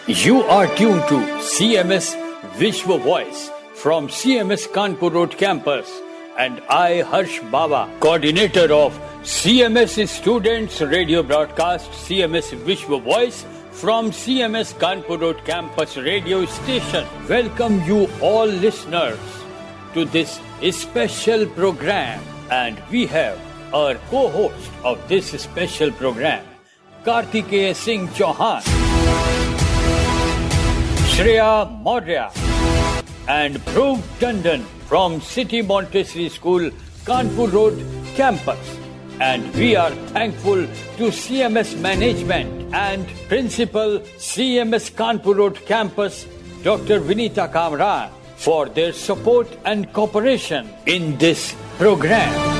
You are tuned to CMS Vishwa Voice from CMS Kanpur Road campus, and I, Harsh Baba, coordinator of CMS Students Radio Broadcast CMS Vishwa Voice from CMS Kanpur Road campus radio station, welcome you all listeners to this special program. And we have our co-host of this special program, Kartikeya Singh Chauhan, Shreya Maurya, and Bharti Gandhi from City Montessori School, Kanpur Road campus. And we are thankful to CMS Management and Principal CMS Kanpur Road campus, Dr. Vinita Kamran, for their support and cooperation in this program.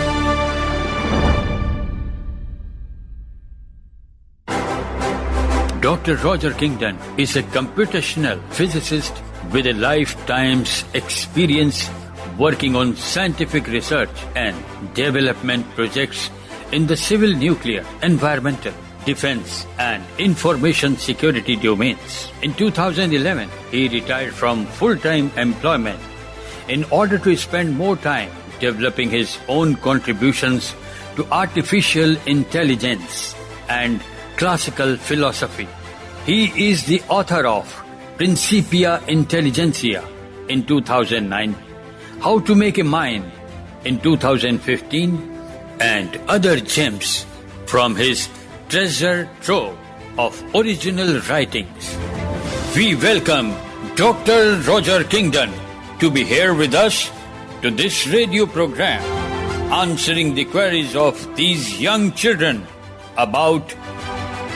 Dr. Roger Kingdon is a computational physicist with a lifetime's experience working on scientific research and development projects in the civil, nuclear, environmental, defense, and information security domains. In 2011, he retired from full-time employment in order to spend more time developing his own contributions to artificial intelligence and classical philosophy. He is the author of Principia Intelligentsia in 2009, How to Make a Mind in 2015, and other gems from his treasure trove of original writings. We welcome Dr. Roger Kingdon to be here with us to this radio program, answering the queries of these young children about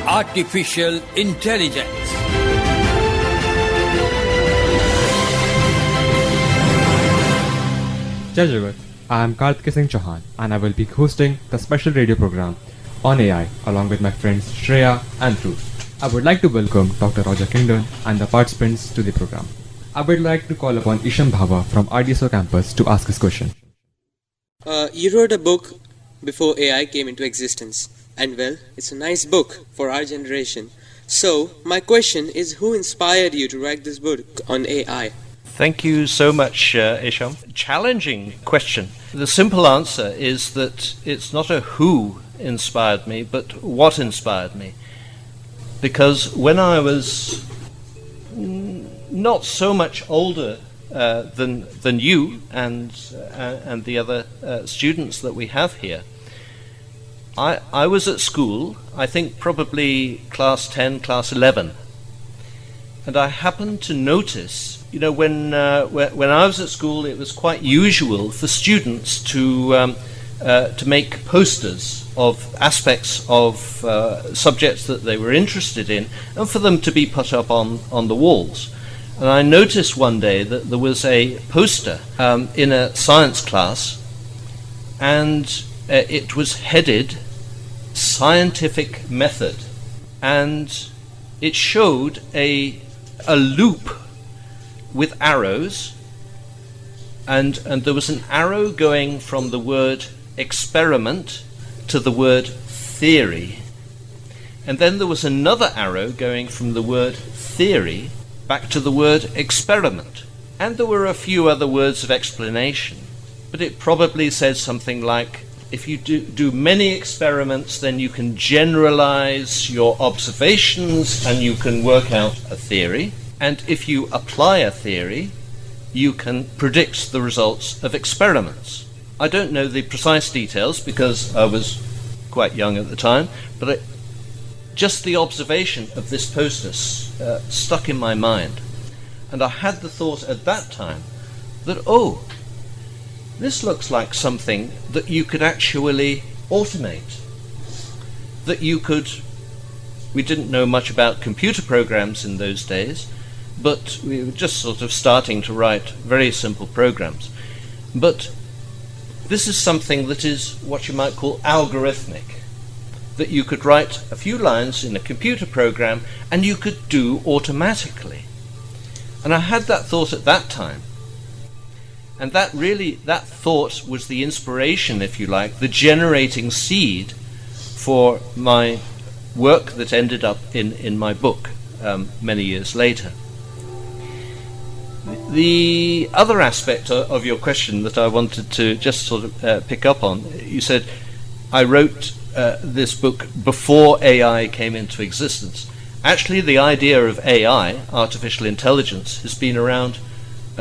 artificial intelligence. Jai Jagat, I am Kartikeya Singh Chauhan and I will be hosting the special radio program on AI along with my friends Shreya and Dhruv. I would like to welcome Dr. Roger Kingdon and the participants to the program. I would like to call upon Isham Bhava from RDSO campus to ask his question. You wrote a book before AI came into existence. And well, it's a nice book for our generation. So, my question is, who inspired you to write this book on AI? Thank you so much, Isham. Challenging question. The simple answer is that it's not a who inspired me, but what inspired me. Because when I was not so much older than you and the other students that we have here, I was at school, I think probably class 10, class 11, and I happened to notice, when I was at school, it was quite usual for students to make posters of aspects of subjects that they were interested in, and for them to be put up on the walls. And I noticed one day that there was a poster in a science class, and it was headed Scientific Method, and it showed a loop with arrows, and there was an arrow going from the word experiment to the word theory, and then there was another arrow going from the word theory back to the word experiment, and there were a few other words of explanation, but it probably said something like, if you do many experiments, then you can generalize your observations and you can work out a theory. And if you apply a theory, you can predict the results of experiments. I don't know the precise details because I was quite young at the time, but just the observation of this poster stuck in my mind. And I had the thought at that time that, this looks like something that you could actually automate. We didn't know much about computer programs in those days, but we were just sort of starting to write very simple programs. But this is something that is what you might call algorithmic, that you could write a few lines in a computer program and you could do automatically. And I had that thought at that time. And that thought was the inspiration, if you like, the generating seed for my work that ended up in my book. many years later. The other aspect of your question that I wanted to just sort of pick up on, you said, I wrote this book before AI came into existence. Actually, the idea of AI, artificial intelligence, has been around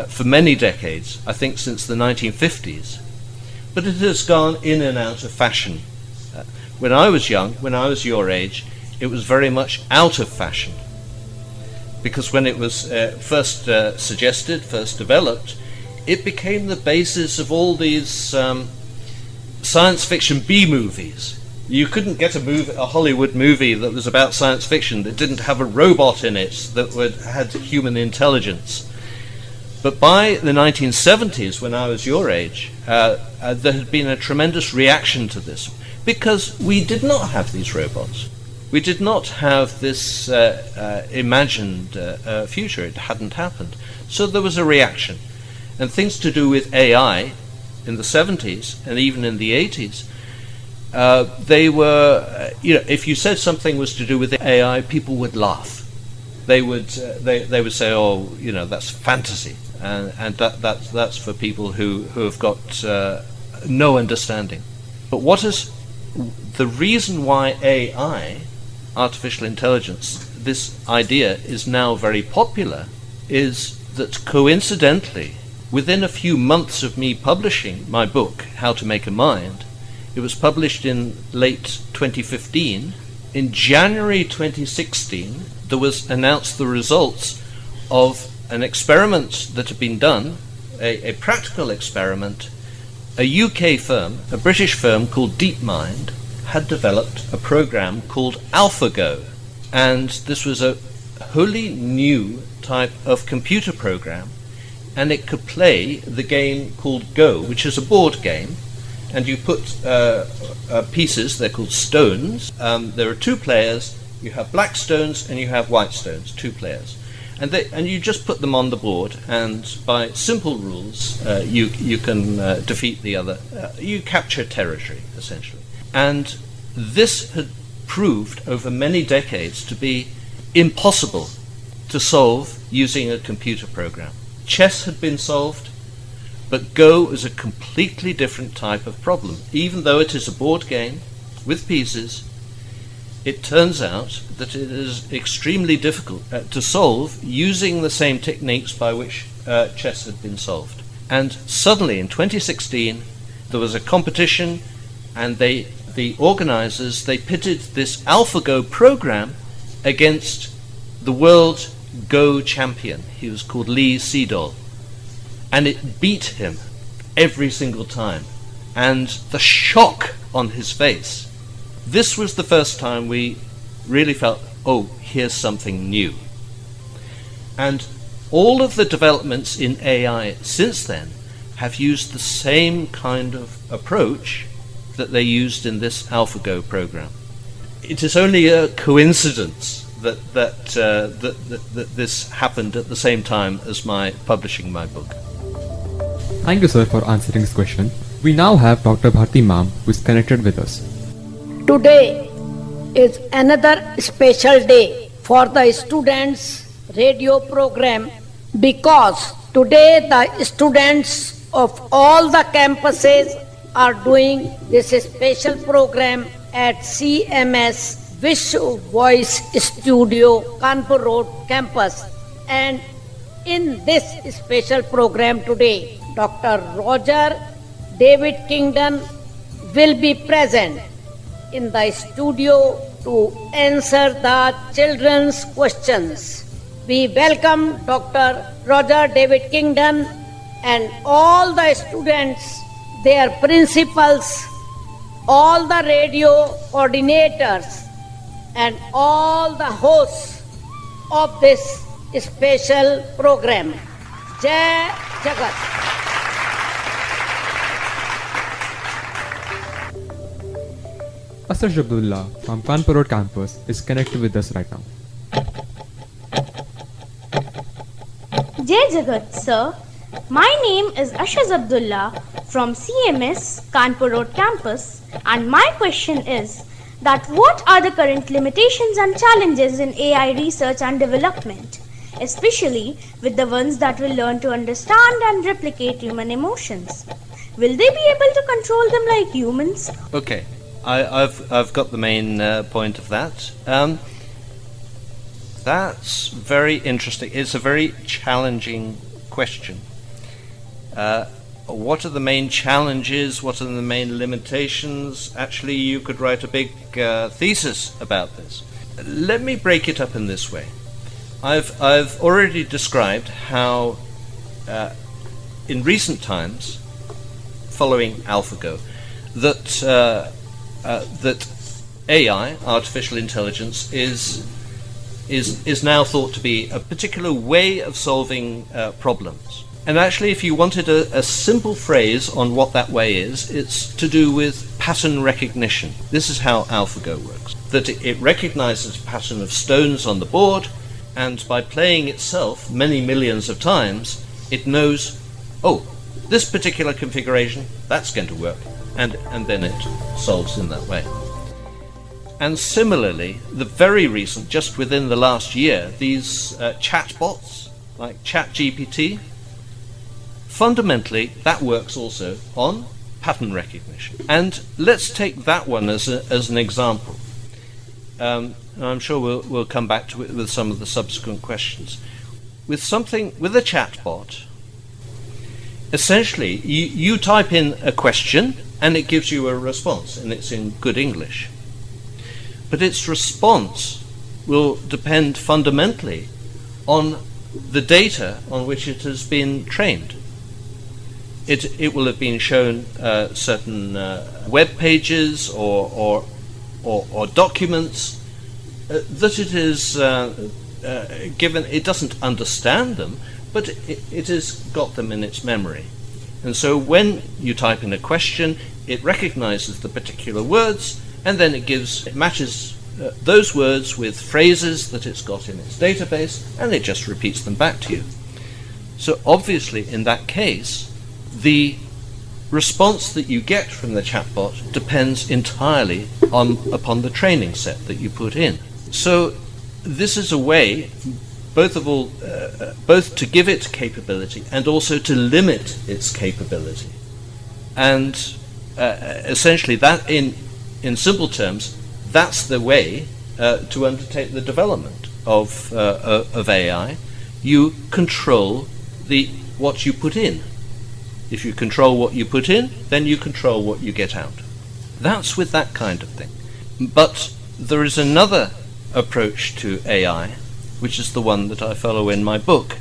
for many decades, I think since the 1950s. But it has gone in and out of fashion. When I was young, when I was your age, it was very much out of fashion. Because when it was first suggested, first developed, it became the basis of all these science fiction B-movies. You couldn't get a Hollywood movie that was about science fiction that didn't have a robot in it that had human intelligence. But by the 1970s, when I was your age, there had been a tremendous reaction to this, because we did not have these robots. We did not have this imagined future. It hadn't happened. So there was a reaction. And things to do with AI in the 70s and even in the 80s, they were, if you said something was to do with AI, people would laugh. They would say, oh, that's fantasy. And that's for people who have got no understanding. But the reason why AI, artificial intelligence, this idea is now very popular, is that coincidentally, within a few months of me publishing my book, How to Make a Mind, it was published in late 2015. In January 2016, there was announced the results of an experiment that had been done, a practical experiment. A UK firm, a British firm called DeepMind, had developed a program called AlphaGo, and this was a wholly new type of computer program, and it could play the game called Go, which is a board game, and you put pieces, they're called stones. There are two players, you have black stones and you have white stones, two players, and you just put them on the board, and by simple rules you can defeat the other. You capture territory, essentially. And this had proved over many decades to be impossible to solve using a computer program. Chess had been solved, but Go is a completely different type of problem. Even though it is a board game with pieces, it turns out that it is extremely difficult to solve using the same techniques by which chess had been solved. And suddenly in 2016 there was a competition, and the organizers, they pitted this AlphaGo program against the world Go champion. He was called Lee Sedol, and it beat him every single time. And the shock on his face, this was the first time we really felt, oh, here's something new. And all of the developments in AI since then have used the same kind of approach that they used in this AlphaGo program. It is only a coincidence that this happened at the same time as my publishing my book. Thank you, sir, for answering this question. We now have Dr. Bharti ma'am, who is connected with us. Today is another special day for the students' radio program, because today the students of all the campuses are doing this special program at CMS Vishwa Voice Studio, Kanpur Road campus. And in this special program today, Dr. Roger David Kingdon will be present in the studio to answer the children's questions. We welcome Dr. Roger David Kingdon and all the students, their principals, all the radio coordinators, and all the hosts of this special program. Jai Jagat. Asad Abdullah from Kanpur Road campus is connected with us right now. Jai Jagat, sir. My name is Ashaz Abdullah from CMS Kanpur Road campus, and my question is that what are the current limitations and challenges in AI research and development, especially with the ones that will learn to understand and replicate human emotions. Will they be able to control them like humans? Okay, I've got the main point of that. That's very interesting. It's a very challenging question. What are the main challenges? What are the main limitations? Actually, you could write a big thesis about this. Let me break it up in this way. I've already described how in recent times, following AlphaGo, that AI, artificial intelligence, is now thought to be a particular way of solving problems. And actually, if you wanted a simple phrase on what that way is, it's to do with pattern recognition. This is how AlphaGo works. That it recognizes a pattern of stones on the board, and by playing itself many millions of times, it knows, oh, this particular configuration, that's going to work. And then it solves in that way. And similarly, the very recent, just within the last year, these chatbots, like ChatGPT, fundamentally, that works also on pattern recognition. And let's take that one as an example. And I'm sure we'll come back to it with some of the subsequent questions. With a chatbot, essentially, you type in a question and it gives you a response, and it's in good English. But its response will depend fundamentally on the data on which it has been trained. It will have been shown certain web pages or documents that it is given. It doesn't understand them, but it has got them in its memory. And so when you type in a question, it recognizes the particular words, and then it matches those words with phrases that it's got in its database, and it just repeats them back to you. So obviously, in that case, the response that you get from the chatbot depends entirely upon the training set that you put in. So this is a way both to give it capability and also to limit its capability. And essentially, that in simple terms, that's the way to undertake the development of AI. You control what you put in. If you control what you put in, then you control what you get out. That's with that kind of thing. But there is another approach to AI, which is the one that I follow in my book,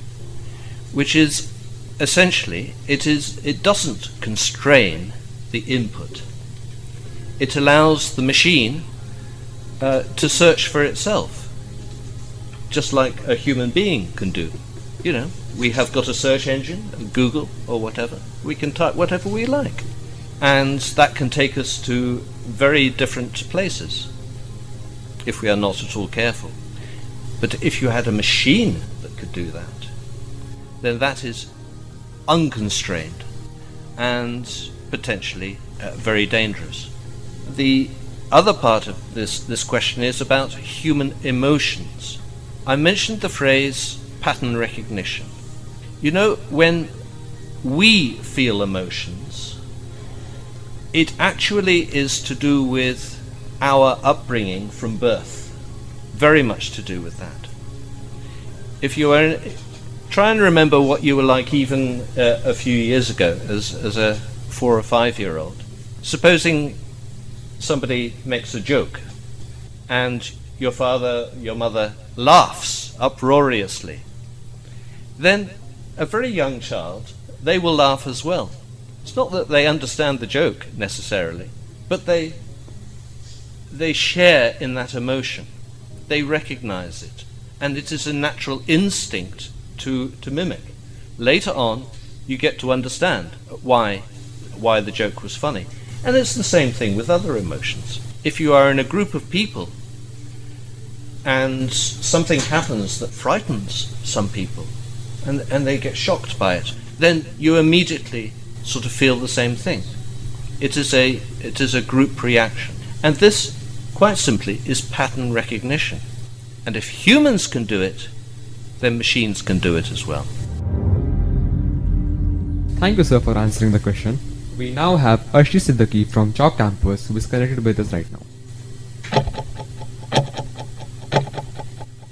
which is essentially it doesn't constrain the input. It allows the machine to search for itself, just like a human being can do. You know, we have got a search engine, Google or whatever. We can type whatever we like, and that can take us to very different places if we are not at all careful. But if you had a machine that could do that, then that is unconstrained and potentially very dangerous. The other part of this question is about human emotions. I mentioned the phrase pattern recognition. You know, when we feel emotions, it actually is to do with our upbringing from birth. Very much to do with that. If you are try and remember what you were like even a few years ago as a 4 or 5 year old. Supposing somebody makes a joke and your father, your mother laughs uproariously, then a very young child, they will laugh as well. It's not that they understand the joke necessarily, but they share in that emotion. They recognize it, and it is a natural instinct to mimic. Later on, you get to understand why the joke was funny. And it's the same thing with other emotions. If you are in a group of people and something happens that frightens some people, and they get shocked by it, then you immediately sort of feel the same thing. It is a group reaction. And this quite simply, is pattern recognition. And if humans can do it, then machines can do it as well. Thank you, sir, for answering the question. We now have Arshi Siddiqui from Chalk campus who is connected with us right now.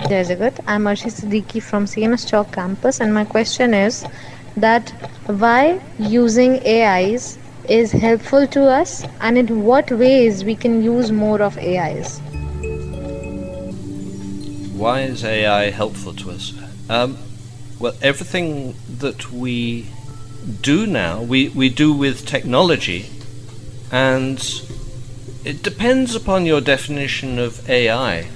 Jai Jagat, I'm Arshi Siddiqui from CMS Chalk campus, and my question is that why using AIs is helpful to us, and in what ways we can use more of AIs. Why is AI helpful to us? Well, everything that we do now, we do with technology, and it depends upon your definition of AI,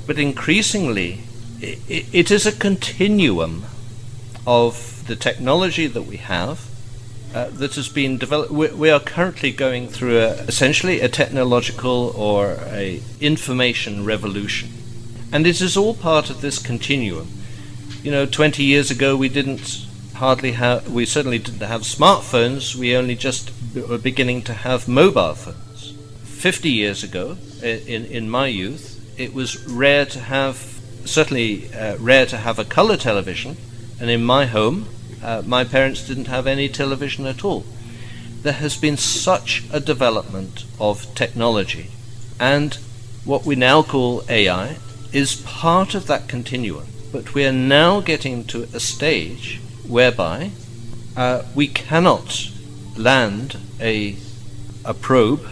but increasingly it is a continuum of the technology that we have that has been developed. We are currently going through essentially a technological or a information revolution, and it is all part of this continuum. 20 years ago we certainly didn't have smartphones. We only just were beginning to have mobile phones. 50 years ago, in my youth, it was rare to have a color television, and in my home, my parents didn't have any television at all. There has been such a development of technology, and what we now call AI is part of that continuum. But we are now getting to a stage whereby we cannot land a probe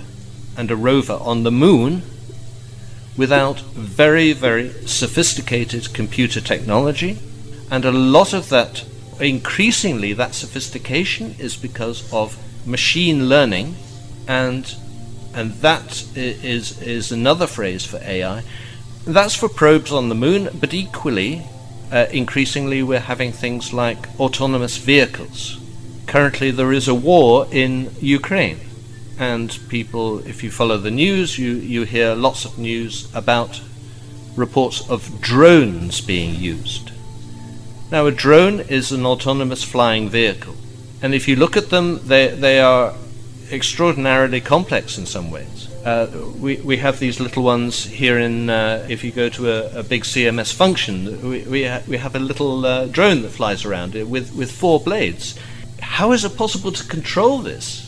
and a rover on the moon without very, very sophisticated computer technology, and a lot of that, increasingly, that sophistication is because of machine learning, and that is another phrase for AI. That's for probes on the moon, but equally, increasingly, we're having things like autonomous vehicles. Currently, there is a war in Ukraine, and people, if you follow the news, you hear lots of news about reports of drones being used. Now, a drone is an autonomous flying vehicle, and if you look at them, they are extraordinarily complex in some ways. We have these little ones here in, if you go to a big CMS function, we have a little drone that flies around with 4 blades. How is it possible to control this?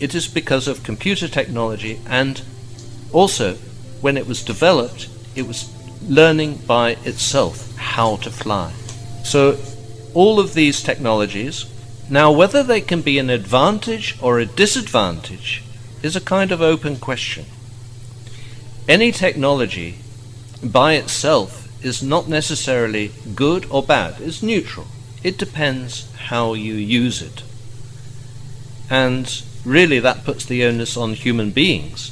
It is because of computer technology, and also, when it was developed, it was learning by itself how to fly. So, all of these technologies, now whether they can be an advantage or a disadvantage is a kind of open question. Any technology by itself is not necessarily good or bad, it's neutral. It depends how you use it. And really that puts the onus on human beings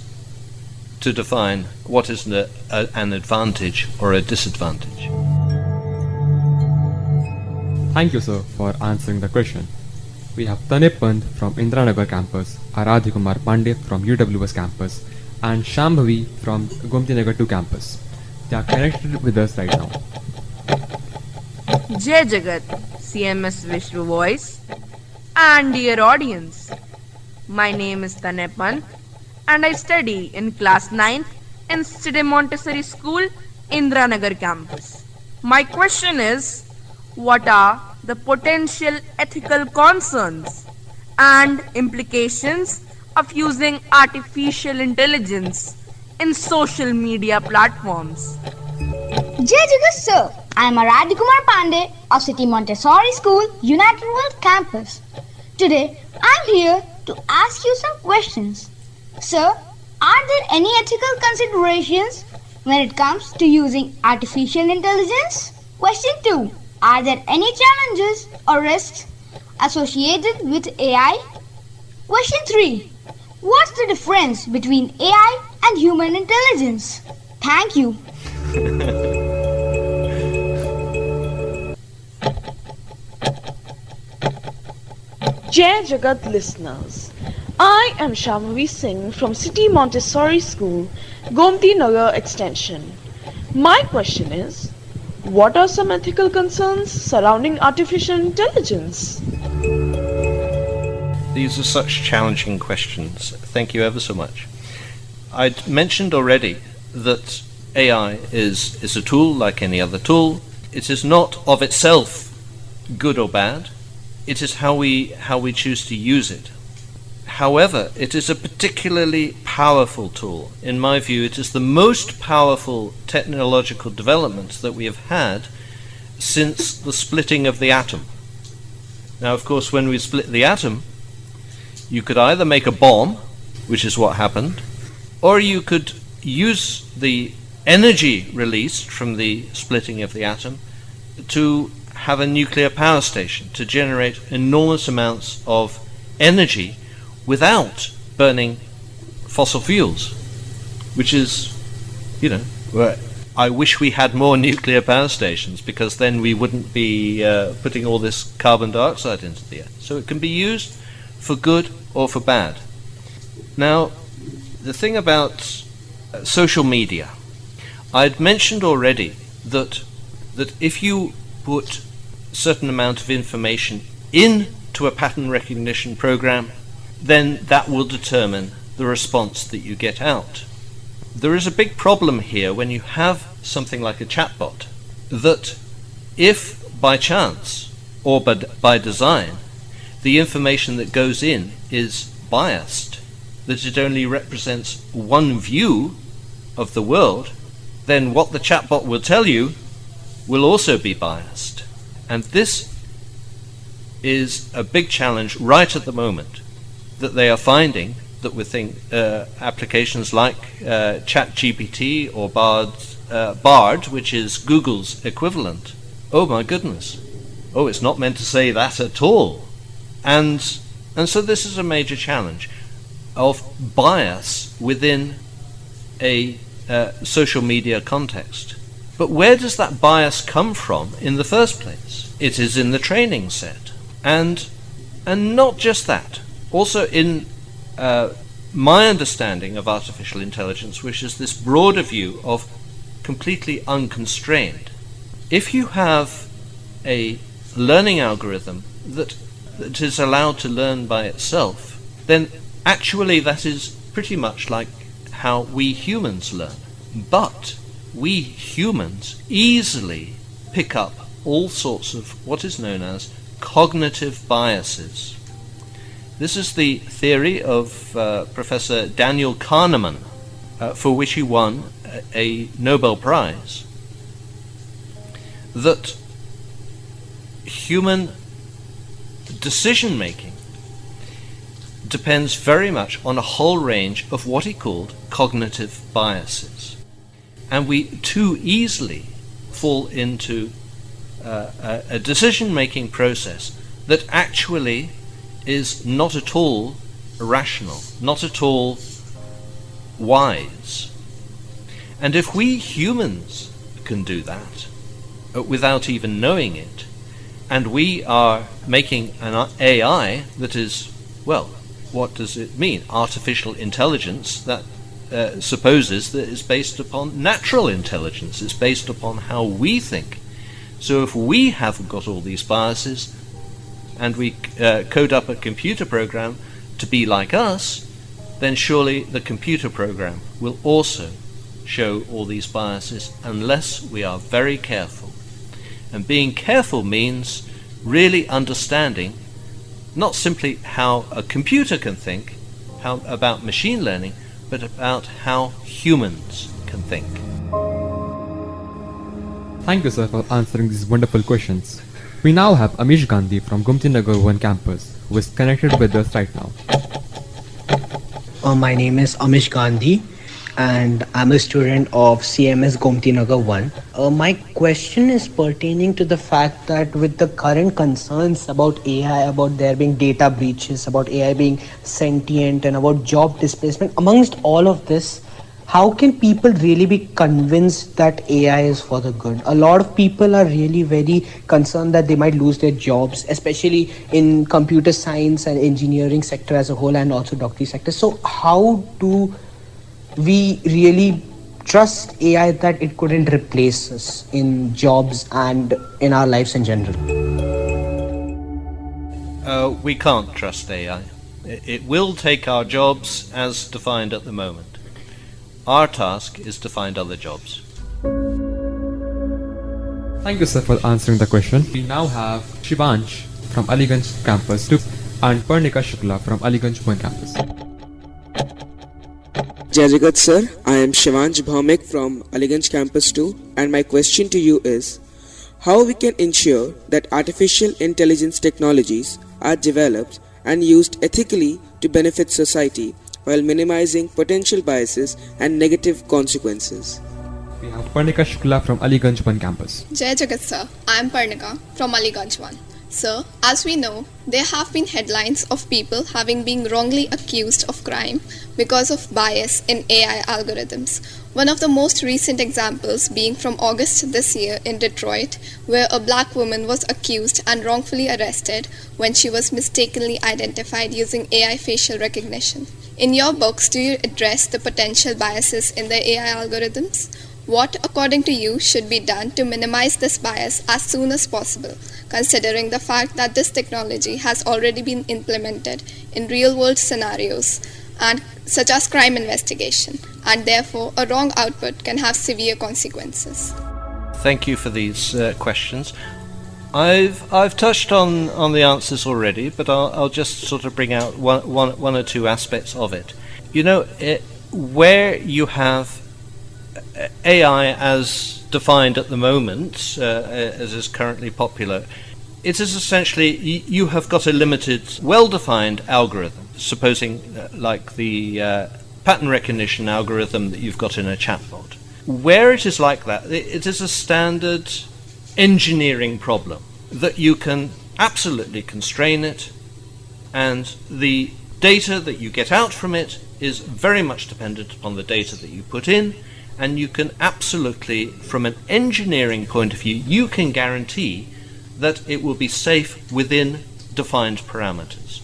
to define what is an advantage or a disadvantage. Thank you, sir, for answering the question. We have Tanip Pant from Indranagar campus, Aradhi Kumar Pandey from UWS campus, and Shambhavi from Gomti Nagar 2 campus. They are connected with us right now. Jai Jagat, CMS Vishwa Voice, and dear audience. My name is Tanip Pant, and I study in class 9th in City Montessori School, Indranagar campus. My question is, what are the potential ethical concerns and implications of using artificial intelligence in social media platforms? Jai Jagat sir, I am Aradhi Kumar Pandey of City Montessori School, United World Campus. Today, I am here to ask you some questions. Sir, are there any ethical considerations when it comes to using artificial intelligence? Question 2. Are there any challenges or risks associated with AI? Question 3. What's the difference between AI and human intelligence? Thank you. Jai Jagat listeners, I am Shambhavi Singh from City Montessori School, Gomti Nagar Extension. My question is, what are some ethical concerns surrounding artificial intelligence? These are such challenging questions. Thank you ever so much. I'd mentioned already that AI is a tool like any other tool. It is not of itself good or bad. It is how we choose to use it. However, it is a particularly powerful tool. In my view, it is the most powerful technological development that we have had since the splitting of the atom. Now, of course, when we split the atom, you could either make a bomb, which is what happened, or you could use the energy released from the splitting of the atom to have a nuclear power station to generate enormous amounts of energy without burning fossil fuels, which is, I wish we had more nuclear power stations, because then we wouldn't be putting all this carbon dioxide into the air. So it can be used for good or for bad. Now, the thing about social media, I'd mentioned already that if you put a certain amount of information into a pattern recognition program, then that will determine the response that you get out. There is a big problem here when you have something like a chatbot, that if by chance or by design the information that goes in is biased, that it only represents one view of the world, then what the chatbot will tell you will also be biased. And this is a big challenge right at the moment, that they are finding that with applications like ChatGPT or Bard, which is Google's equivalent, oh my goodness, it's not meant to say that at all. And so this is a major challenge of bias within a social media context. But where does that bias come from in the first place? It is in the training set. And not just that. Also in my understanding of artificial intelligence, which is this broader view of completely unconstrained. If you have a learning algorithm that is allowed to learn by itself, then actually that is pretty much like how we humans learn. But we humans easily pick up all sorts of what is known as cognitive biases. This is the theory of Professor Daniel Kahneman, for which he won a Nobel Prize, that human decision-making depends very much on a whole range of what he called cognitive biases. And we too easily fall into a decision-making process that actually is not at all rational, not at all wise. And if we humans can do that without even knowing it, and we are making an AI that is, well, what does it mean? Artificial intelligence that supposes that it's based upon natural intelligence. It's based upon how we think. So if we haven't got all these biases, and we code up a computer program to be like us, then surely the computer program will also show all these biases unless we are very careful. And being careful means really understanding not simply how a computer can think, about machine learning, but about how humans can think. Thank you, sir, for answering these wonderful questions. We now have Amish Gandhi from Gomti Nagar 1 campus, who is connected with us right now. My name is Amish Gandhi, and I'm a student of CMS Gomti Nagar 1. My question is pertaining to the fact that with the current concerns about AI, about there being data breaches, about AI being sentient, and about job displacement, amongst all of this, how can people really be convinced that AI is for the good? A lot of people are really very concerned that they might lose their jobs, especially in computer science and engineering sector as a whole, and also doctorate sector. So how do we really trust AI that it couldn't replace us in jobs and in our lives in general? We can't trust AI. It will take our jobs as defined at the moment. Our task is to find other jobs. Thank you, sir, for answering the question. We now have Shivansh from Aliganj campus 2 and Parnika Shukla from Aliganj 1 campus. Jai Jagat sir, I am Shivansh Bhaumik from Aliganj campus 2 and my question to you is how we can ensure that artificial intelligence technologies are developed and used ethically to benefit society while minimizing potential biases and negative consequences. We have Parnika Shukla from Aliganj 1 campus. Jai Jagat sir, I am Parnika from Aliganj 1. Sir, as we know, there have been headlines of people having been wrongly accused of crime because of bias in AI algorithms. One of the most recent examples being from August this year in Detroit, where a black woman was accused and wrongfully arrested when she was mistakenly identified using AI facial recognition. In your books, do you address the potential biases in the AI algorithms? What, according to you, should be done to minimize this bias as soon as possible, considering the fact that this technology has already been implemented in real-world scenarios, and such as crime investigation, and therefore a wrong output can have severe consequences? Thank you for these questions. I've touched on the answers already, but I'll just sort of bring out one or two aspects of it. You know, where you have AI as defined at the moment, as is currently popular, it is essentially you have got a limited, well-defined algorithm, supposing like the pattern recognition algorithm that you've got in a chatbot. Where it is like that, it is a standard engineering problem that you can absolutely constrain it, and the data that you get out from it is very much dependent upon the data that you put in, and you can absolutely, from an engineering point of view, you can guarantee that it will be safe within defined parameters.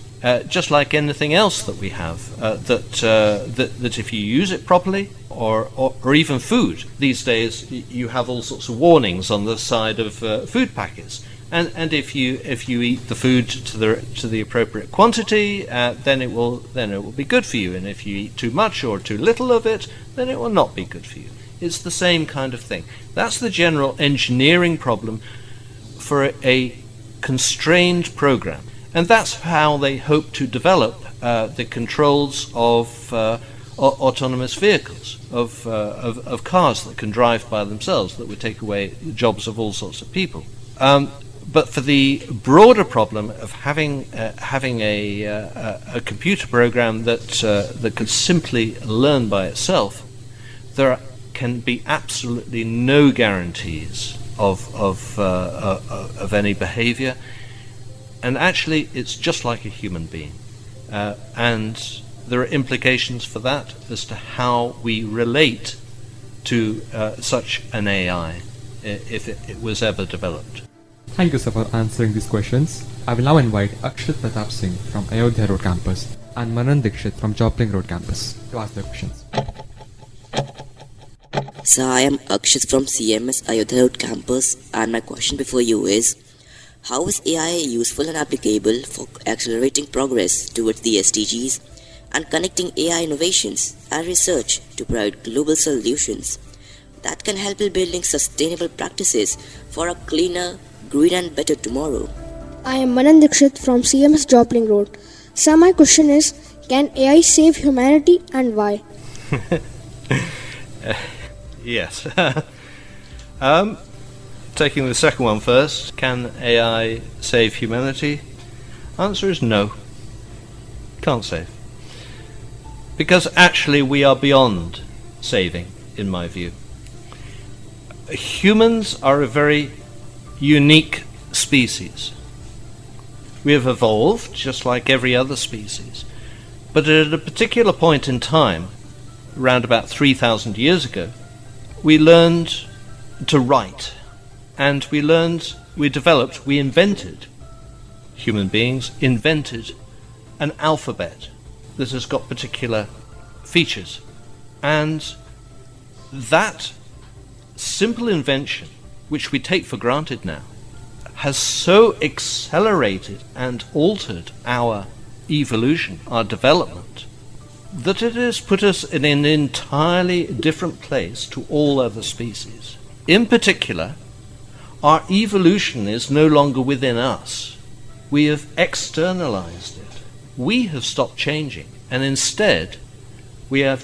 Just like anything else that we have, that if you use it properly, or even food. These days you have all sorts of warnings on the side of food packets. And if you eat the food to the appropriate quantity, then it will be good for you. And if you eat too much or too little of it, then it will not be good for you. It's the same kind of thing. That's the general engineering problem for a constrained program, and that's how they hope to develop the controls of autonomous vehicles, of cars that can drive by themselves, that would take away the jobs of all sorts of people. But for the broader problem of having a computer program that could simply learn by itself, there can be absolutely no guarantees of any behavior, and actually it's just like a human being, and there are implications for that as to how we relate to such an AI if it was ever developed. Thank you, sir, for answering these questions. I will now invite Akshat Pratap Singh from Ayodhya Road campus and Manan Dikshit from Joplin Road campus to ask their questions. So I am Akshat from CMS Ayodhya Road campus, and my question before you is, how is AI useful and applicable for accelerating progress towards the SDGs and connecting AI innovations and research to provide global solutions that can help in building sustainable practices for a cleaner, greener and better tomorrow? I am Manan Dikshit from CMS Joplin Road. So my question is, can AI save humanity and why? Yes. Taking the second one first, can AI save humanity? Answer is no. Can't save. Because actually we are beyond saving, in my view. Humans are a very unique species. We have evolved just like every other species. But at a particular point in time, around about 3,000 years ago, we learned to write, and we invented, human beings invented an alphabet that has got particular features. And that simple invention, which we take for granted now, has so accelerated and altered our evolution, our development, that it has put us in an entirely different place to all other species. In particular, our evolution is no longer within us. We have externalized it. We have stopped changing, and instead, we have,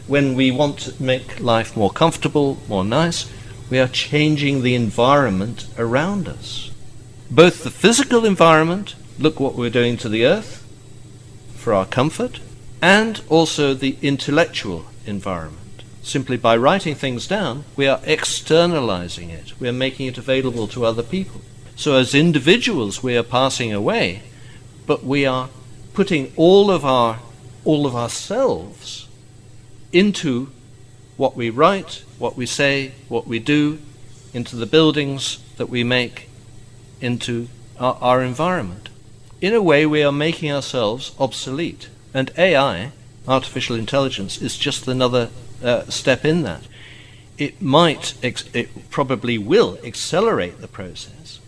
when we want to make life more comfortable, more nice, we are changing the environment around us. Both the physical environment, look what we're doing to the earth for our comfort, and also the intellectual environment. Simply by writing things down, we are externalizing it. We are making it available to other people. So as individuals, we are passing away, but we are putting all of ourselves into what we write, what we say, what we do, into the buildings that we make, into our environment. In a way, we are making ourselves obsolete. And AI, artificial intelligence, is just another step in that. It probably will accelerate the process,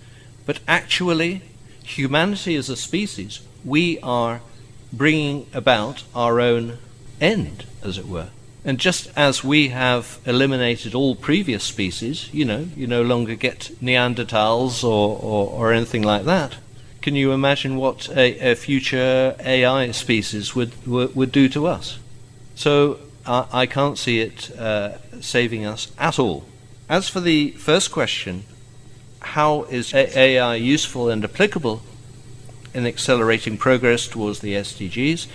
but actually, humanity as a species, we are bringing about our own end, as it were. And just as we have eliminated all previous species, you no longer get Neanderthals or anything like that. Can you imagine what a future AI species would do to us? So I can't see it saving us at all. As for the first question, how is AI useful and applicable in accelerating progress towards the SDGs?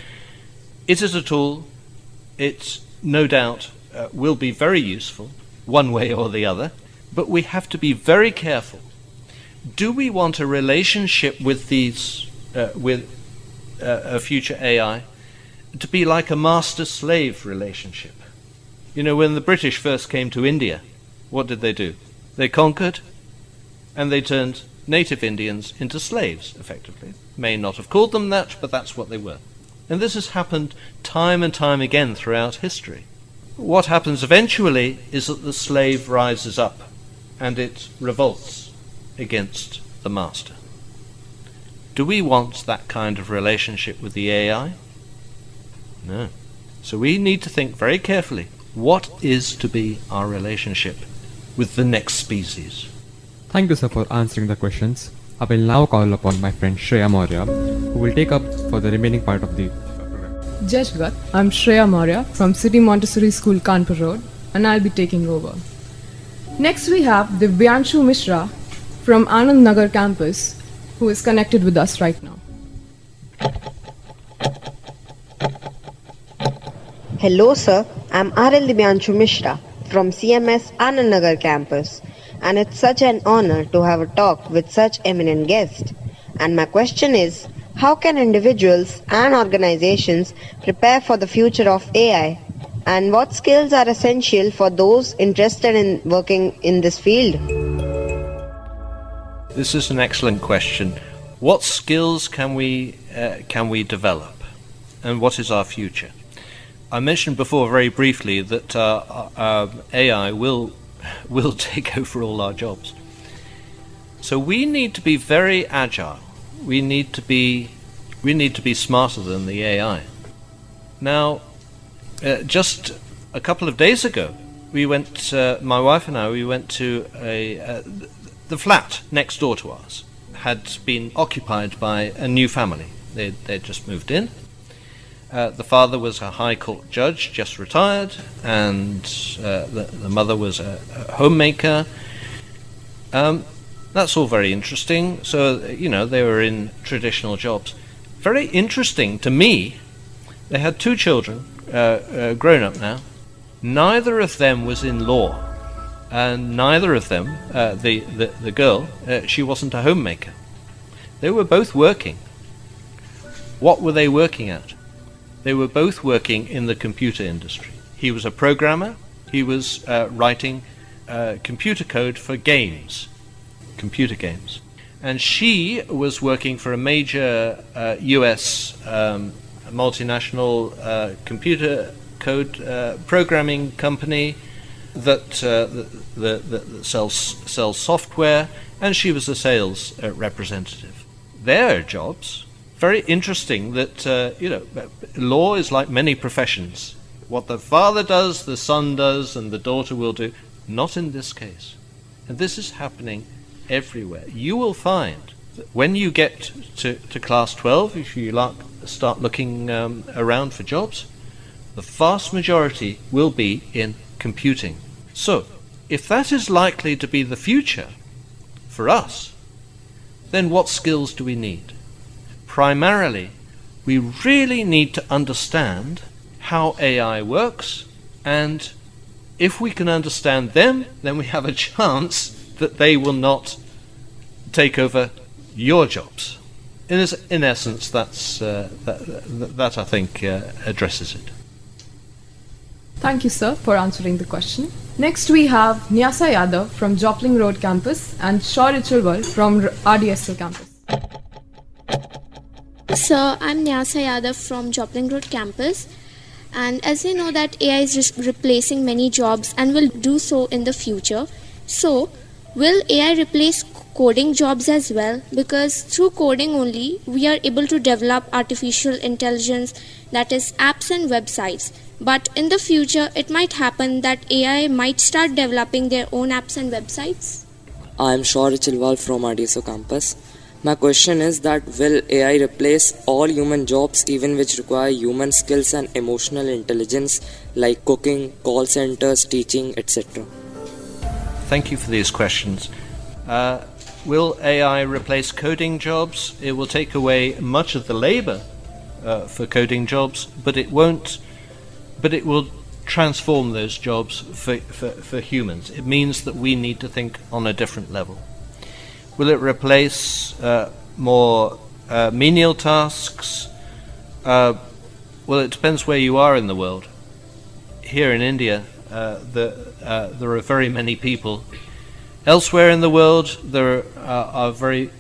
It is a tool. It no doubt will be very useful, one way or the other, but we have to be very careful. Do we want a relationship with these, with a future AI, to be like a master-slave relationship? When the British first came to India, what did they do? They conquered, and they turned native Indians into slaves, effectively. May not have called them that, but that's what they were. And this has happened time and time again throughout history. What happens eventually is that the slave rises up, and it revolts against the master. Do we want that kind of relationship with the AI? No. So we need to think very carefully, what is to be our relationship with the next species? Thank you, sir, for answering the questions. I will now call upon my friend Shreya Maurya, who will take up for the remaining part of the program. Jai Jagat, I'm Shreya Maurya from City Montessori School, Kanpur Road, and I'll be taking over. Next we have Divyanshu Mishra from Anand Nagar campus, who is connected with us right now. Hello sir, I'm RL Divyanshu Mishra from CMS Anand Nagar campus, and it's such an honor to have a talk with such eminent guests. And my question is, how can individuals and organizations prepare for the future of AI? And what skills are essential for those interested in working in this field? This is an excellent question. What skills can we develop, and what is our future? I mentioned before very briefly that AI will take over all our jobs. So we need to be very agile. We need to be smarter than the AI. Now, just a couple of days ago, we went. My wife and I, we went to the flat next door to us had been occupied by a new family. They'd just moved in. The father was a High Court judge, just retired, and the mother was a homemaker. That's all very interesting. So, they were in traditional jobs. Very interesting to me, they had two children, grown up now. Neither of them was in law. And neither of them, the girl, she wasn't a homemaker. They were both working. What were they working at? They were both working in the computer industry. He was a programmer. He was writing computer code for games, computer games. And she was working for a major US multinational computer code programming company that sells software, and she was a sales representative. Their jobs, very interesting that, law is like many professions. What the father does, the son does, and the daughter will do. Not in this case. And this is happening everywhere. You will find that when you get to class 12, if you start looking around for jobs, the vast majority will be in computing. So, if that is likely to be the future for us, then what skills do we need? Primarily, we really need to understand how AI works, and if we can understand them, then we have a chance that they will not take over your jobs. In essence, that I think addresses it. Thank you, sir, for answering the question. Next, we have Nyasa Yadav from Joplin Road campus and Shaurya Chulwal from RDSL campus. Sir, I'm Nyasa Yadav from Joplin Road campus. And as you know that AI is replacing many jobs and will do so in the future. So, will AI replace coding jobs as well? Because through coding only, we are able to develop artificial intelligence, that is apps and websites. But in the future, it might happen that AI might start developing their own apps and websites. I am Shaurya Chulwal from RDSO campus. My question is that will AI replace all human jobs even which require human skills and emotional intelligence like cooking, call centers, teaching, etc.? Thank you for these questions. Will AI replace coding jobs? It will take away much of the labor for coding jobs, but it won't. But it will transform those jobs for humans. It means that we need to think on a different level. Will it replace more menial tasks? Well, it depends where you are in the world. Here in India, there are very many people. Elsewhere in the world, there are very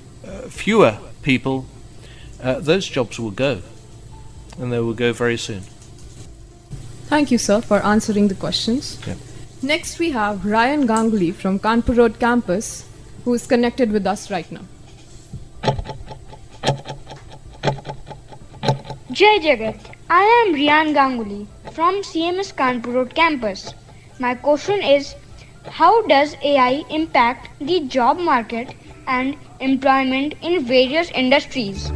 fewer people. Those jobs will go, and they will go very soon. Thank you, sir, for answering the questions. Yep. Next, we have Ryan Ganguly from Kanpur Road campus, who is connected with us right now. Jai Jagat, I am Ryan Ganguly from CMS Kanpur Road campus. My question is, how does AI impact the job market and employment in various industries?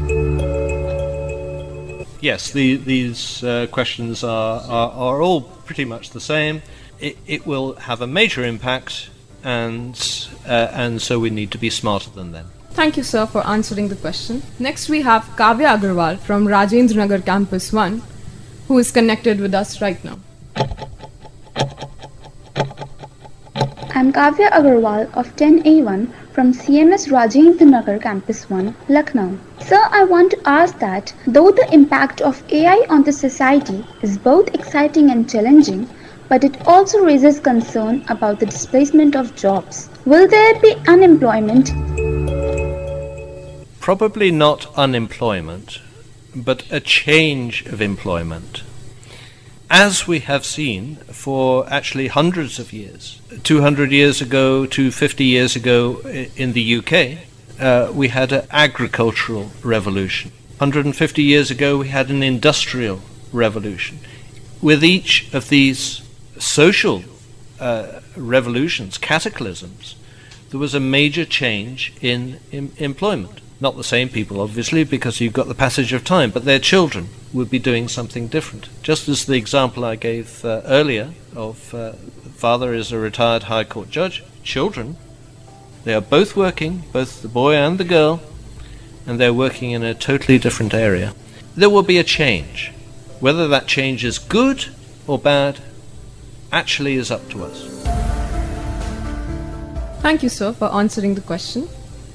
Yes, these questions are all pretty much the same. It will have a major impact, and so we need to be smarter than them. Thank you, sir, for answering the question. Next, we have Kavya Agarwal from Rajendra Nagar Campus 1, who is connected with us right now. I'm Kavya Agarwal of 10A1 from CMS Rajendra Nagar Campus 1, Lucknow. Sir, I want to ask that though the impact of AI on the society is both exciting and challenging, but it also raises concern about the displacement of jobs. Will there be unemployment? Probably not unemployment, but a change of employment. As we have seen for actually hundreds of years, 200 years ago, 250 years ago in the UK, we had an agricultural revolution. 150 years ago, we had an industrial revolution. With each of these social revolutions, cataclysms, there was a major change in employment. Not the same people, obviously, because you've got the passage of time, but their children would be doing something different. Just as the example I gave earlier of father is a retired High Court judge, children, they are both working, both the boy and the girl, and they're working in a totally different area. There will be a change. Whether that change is good or bad actually is up to us. Thank you, sir, for answering the question.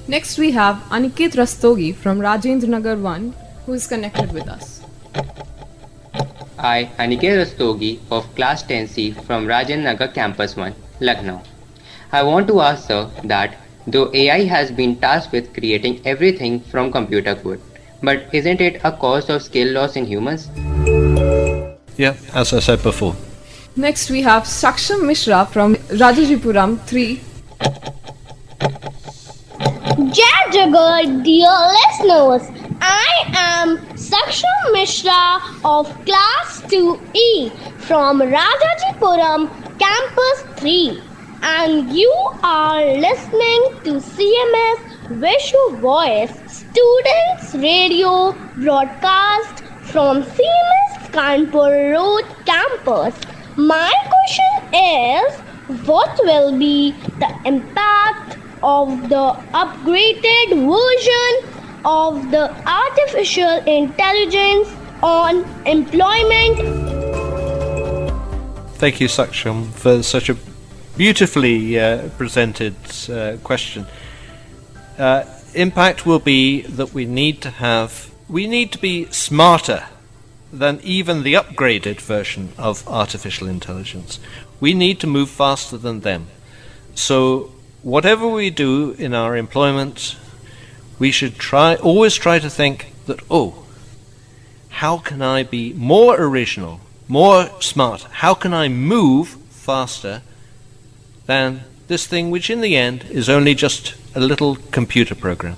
Next, we have Aniket Rastogi from Rajendra Nagar 1, who is connected with us. I, Aniket Rastogi of Class 10C from Rajendra Nagar Campus 1, Lucknow. I want to ask, sir, that though AI has been tasked with creating everything from computer code, but isn't it a cause of skill loss in humans? Yeah, as I said before. Next, we have Saksham Mishra from Rajajipuram 3. Jai Jagat, dear listeners, I am Saksham Mishra of Class 2E from Rajajipuram Campus 3, and you are listening to CMS Vishwa Voice Students Radio broadcast from CMS Kanpur Road Campus. My question is, what will be the impact of the upgraded version of the artificial intelligence on employment? Thank you, Saksham, for such a beautifully presented question. Impact will be that we need to be smarter than even the upgraded version of artificial intelligence. We need to move faster than them. So whatever we do in our employment, we should always try to think that, how can I be more original, more smart? How can I move faster than this thing which in the end is only just a little computer program?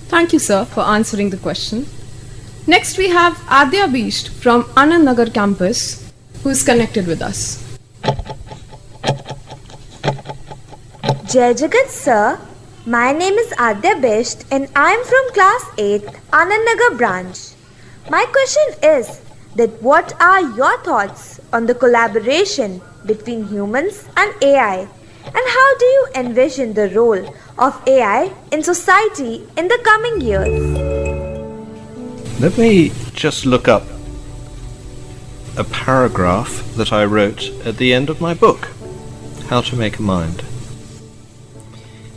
Thank you, sir, for answering the question. Next we have Adya Bisht from Anand Nagar campus, who is connected with us. Jai Jagat sir, my name is Adya Bisht and I am from class 8 Anand Nagar branch. My question is that what are your thoughts on the collaboration between humans and AI, and how do you envision the role of AI in society in the coming years? Let me just look up a paragraph that I wrote at the end of my book, How to Make a Mind.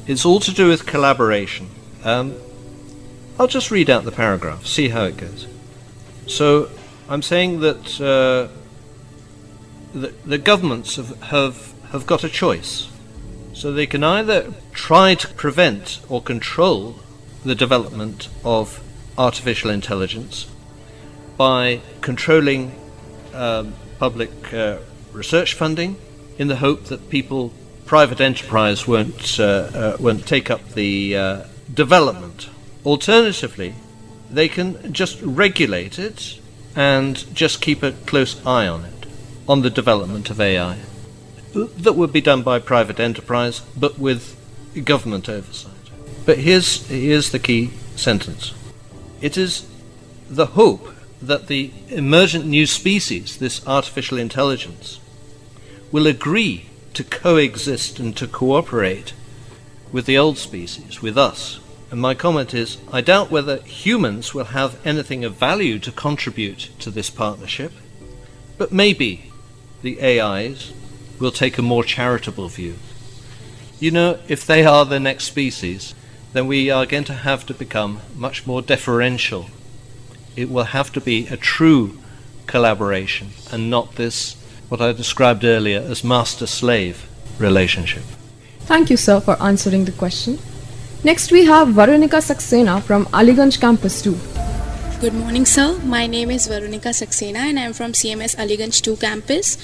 It's all to do with collaboration. I'll just read out the paragraph, see how it goes. So I'm saying that the governments have got a choice. So they can either try to prevent or control the development of artificial intelligence by controlling public research funding in the hope that private enterprise won't take up the development. Alternatively, they can just regulate it and just keep a close eye on it, on the development of AI. That would be done by private enterprise, but with government oversight. But here's the key sentence. It is the hope that the emergent new species, this artificial intelligence, will agree to coexist and to cooperate with the old species, with us. And my comment is, I doubt whether humans will have anything of value to contribute to this partnership, but maybe the AIs will take a more charitable view. You know, if they are the next species, then we are going to have to become much more deferential. It will have to be a true collaboration and not this, what I described earlier as master-slave relationship. Thank you, sir, for answering the question. Next we have Veronica Saxena from Aliganj Campus 2. Good morning, sir. My name is Veronica Saxena and I am from CMS Aliganj 2 campus.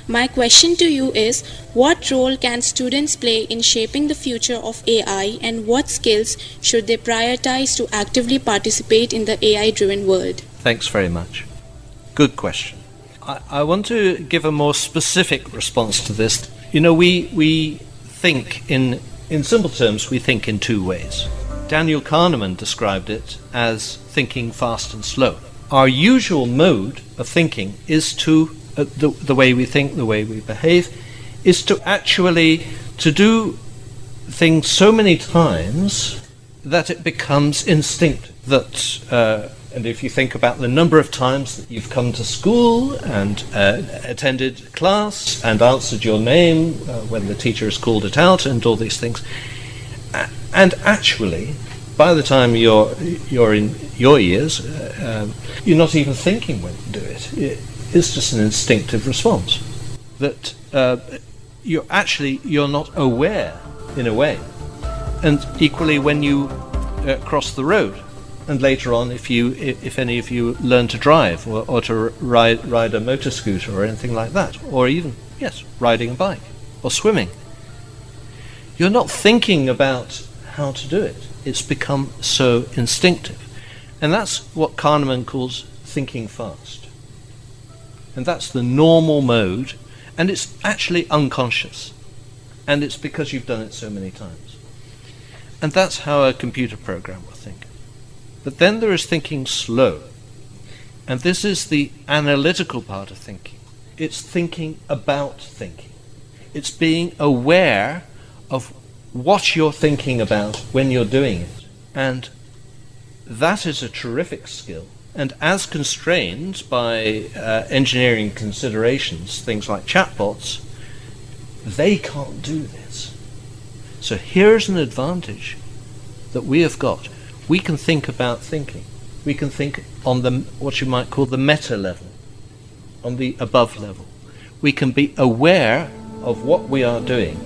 My question to you is, what role can students play in shaping the future of AI, and what skills should they prioritize to actively participate in the AI-driven world? Thanks very much. Good question. I want to give a more specific response to this. You know, we think in simple terms, we think in two ways. Daniel Kahneman described it as thinking fast and slow. Our usual mode of thinking is to, the way we think, the way we behave, is to actually to do things so many times that it becomes instinct. And if you think about the number of times that you've come to school and attended class and answered your name when the teacher has called it out and all these things, and actually, by the time you're in your years, you're not even thinking when you do it. It's just an instinctive response that you're not aware in a way. And equally, when you cross the road, and later on, if any of you learn to drive or to ride a motor scooter or anything like that, or even riding a bike or swimming, you're not thinking about how to do it. It's become so instinctive. And that's what Kahneman calls thinking fast. And that's the normal mode, and it's actually unconscious. And it's because you've done it so many times. And that's how a computer program will think. But then there is thinking slow. And this is the analytical part of thinking. It's thinking about thinking. It's being aware of what you're thinking about when you're doing it. And that is a terrific skill. And as constrained by engineering considerations, things like chatbots, they can't do this. So here's an advantage that we have got. We can think about thinking. We can think on the what you might call the meta level, on the above level. We can be aware of what we are doing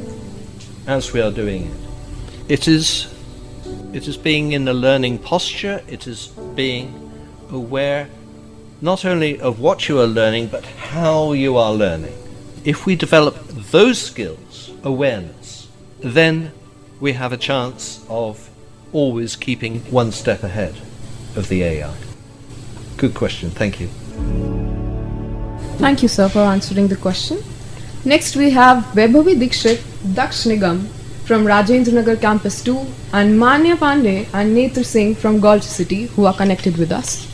as we are doing it. It is being in a learning posture. It is being aware not only of what you are learning, but how you are learning. If we develop those skills, awareness, then we have a chance of always keeping one step ahead of the AI. Good question, thank you. Thank you, sir, for answering the question. Next we have Vaibhavi Dikshit, Daksh Nigam from Rajendra Nagar Campus 2 and Manya Pandey and Nether Singh from Golf City who are connected with us.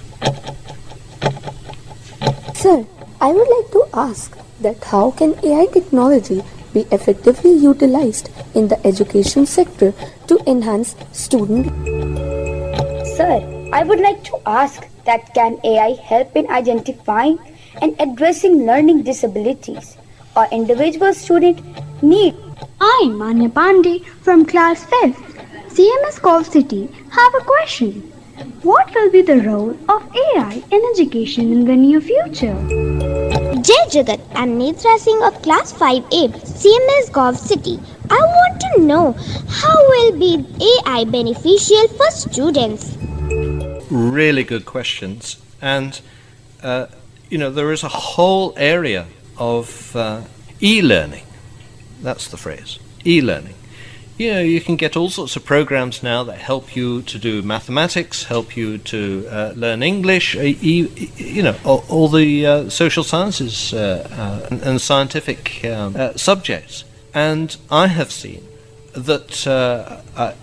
Sir, I would like to ask that how can AI technology be effectively utilized in the education sector to enhance student? Sir, I would like to ask that can AI help in identifying and addressing learning disabilities or individual student need? I, Manya Pandey from class 5th, CMS Golf City, have a question. What will be the role of AI in education in the near future? Jai Jagat, I'm Netra Singh of class 5A, CMS Golf City. I want to know how will be AI beneficial for students? Really good questions. And, there is a whole area of e-learning. That's the phrase, e-learning. You can get all sorts of programs now that help you to do mathematics, help you to learn English, all the social sciences and scientific subjects. And I have seen that a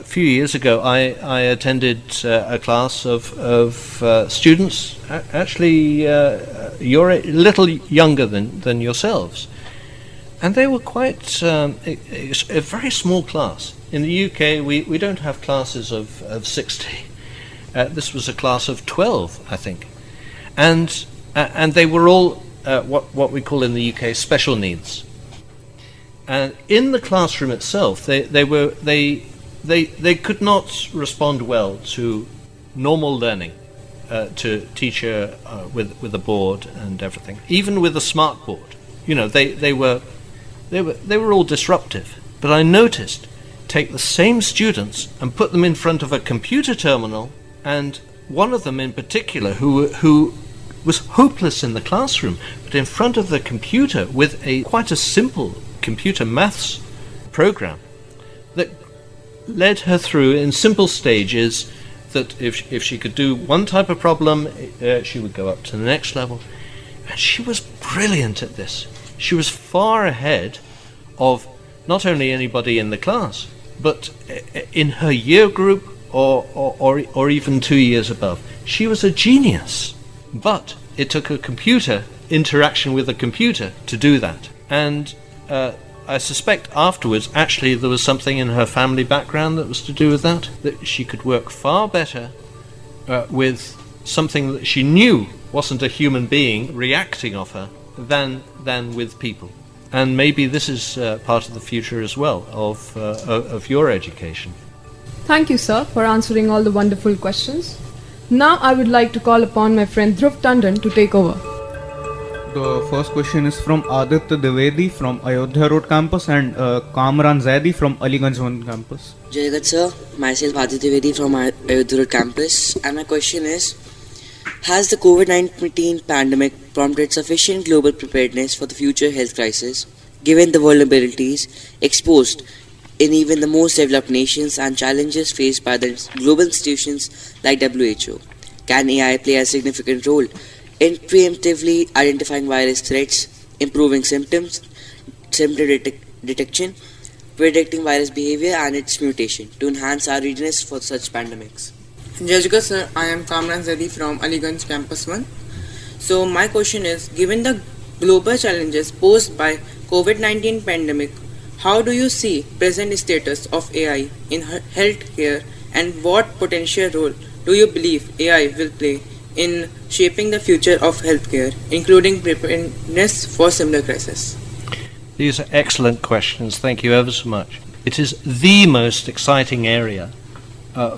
few years ago I attended a class of students, actually you're a little younger than yourselves. And they were quite a very small class. In the UK, we don't have classes of 60. This was a class of 12, I think. And they were all what we call in the UK special needs. And in the classroom itself, they could not respond well to normal learning, to teacher with a board and everything, even with a smart board. They were all disruptive. But I noticed, take the same students and put them in front of a computer terminal, and one of them in particular who was hopeless in the classroom, but in front of the computer with quite a simple computer maths program that led her through in simple stages, that if she could do one type of problem, she would go up to the next level. And she was brilliant at this. She was far ahead of not only anybody in the class, but in her year group or even 2 years above. She was a genius. But it took a computer, interaction with a computer, to do that. And I suspect afterwards, actually, there was something in her family background that was to do with that she could work far better with something that she knew wasn't a human being reacting off her than with people. And maybe this is part of the future as well of your education. Thank you, sir, for answering all the wonderful questions. Now I would like to call upon my friend Dhruv Tandon to take over. The first question is from Aditya Dwivedi from Ayodhya Road campus and Kamran Zaidi from Aliganj 1 campus. Jai Jagat sir, myself Aditya Dwivedi from Ayodhya Road campus, and my question is, has the COVID-19 pandemic prompted sufficient global preparedness for the future health crisis, given the vulnerabilities exposed in even the most developed nations and challenges faced by the global institutions like WHO? Can AI play a significant role in preemptively identifying virus threats, improving symptom detection, predicting virus behavior and its mutation to enhance our readiness for such pandemics? Jajika sir, I am Kamran Zadi from Aliganj Campus 1. So my question is, given the global challenges posed by COVID-19 pandemic, how do you see present status of AI in healthcare, and what potential role do you believe AI will play in shaping the future of healthcare, including preparedness for similar crises? These are excellent questions. Thank you ever so much. It is the most exciting area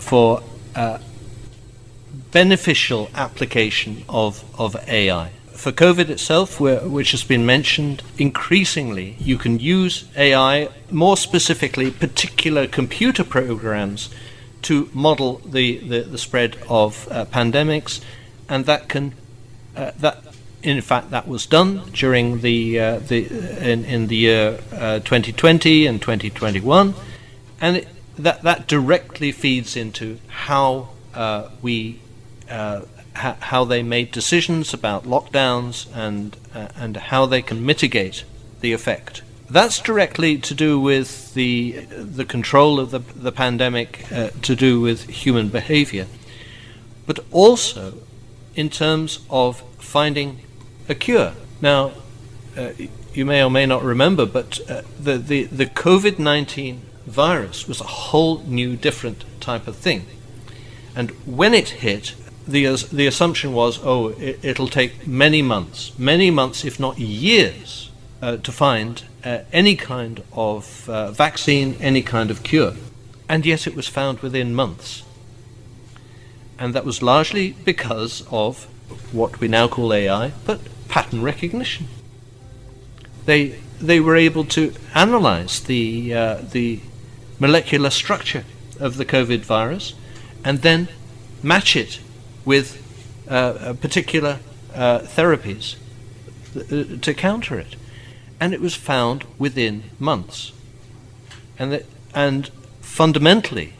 for beneficial application of AI. For COVID itself, which has been mentioned, increasingly you can use AI, more specifically particular computer programs, to model the spread of pandemics, and that was done during in the year 2020 and 2021, and that directly feeds into how how they made decisions about lockdowns and how they can mitigate the effect. That's directly to do with the control of the pandemic, to do with human behavior, but also in terms of finding a cure. Now, you may or may not remember, but the COVID-19 virus was a whole new, different type of thing, and when it hit, the assumption was, it'll take many months, if not years, to find any kind of vaccine, any kind of cure. And yet it was found within months. And that was largely because of what we now call AI, but pattern recognition. They were able to analyze the molecular structure of the COVID virus and then match it with particular therapies to counter it, and it was found within months. And fundamentally,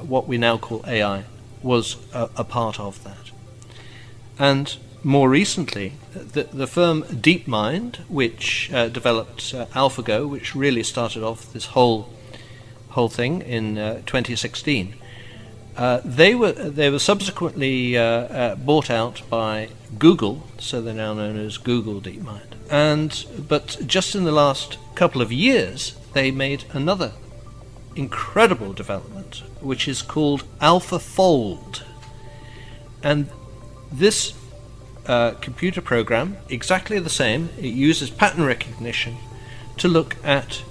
what we now call AI was a part of that. And more recently, the firm DeepMind, which developed AlphaGo, which really started off this whole thing in 2016. They were subsequently bought out by Google, so they're now known as Google DeepMind. But just in the last couple of years, they made another incredible development, which is called AlphaFold. And this computer program, exactly the same, it uses pattern recognition to look at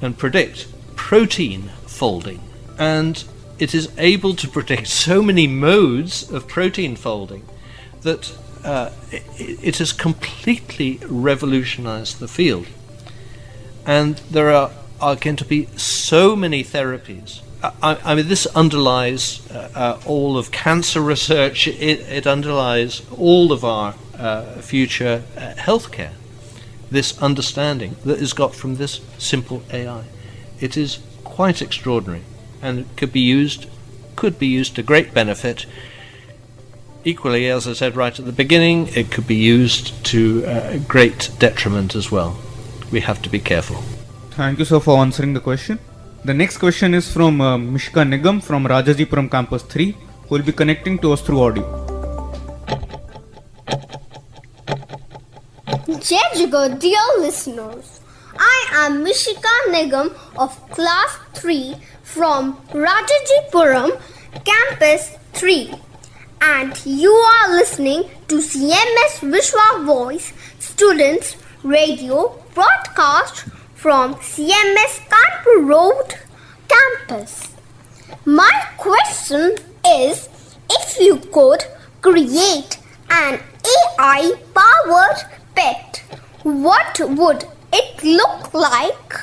and predict protein folding. And it is able to predict so many modes of protein folding that it has completely revolutionized the field. And there are going to be so many therapies. I mean, this underlies all of cancer research. It underlies all of our future healthcare. This understanding that is got from this simple AI. It is quite extraordinary, and could be used to great benefit. Equally, as I said right at the beginning, it could be used to great detriment as well. We have to be careful. Thank you, sir, for answering the question. The next question is from Mishka Nigam from Rajajipuram Campus 3, who will be connecting to us through audio. Jai Jagat, dear listeners, I am Mishika Nigam of Class 3 from Rajajipuram Campus 3, and you are listening to CMS Vishwa Voice Students Radio broadcast from CMS Kanpur Road campus. My question is, if you could create an AI-powered pet, what would it look like?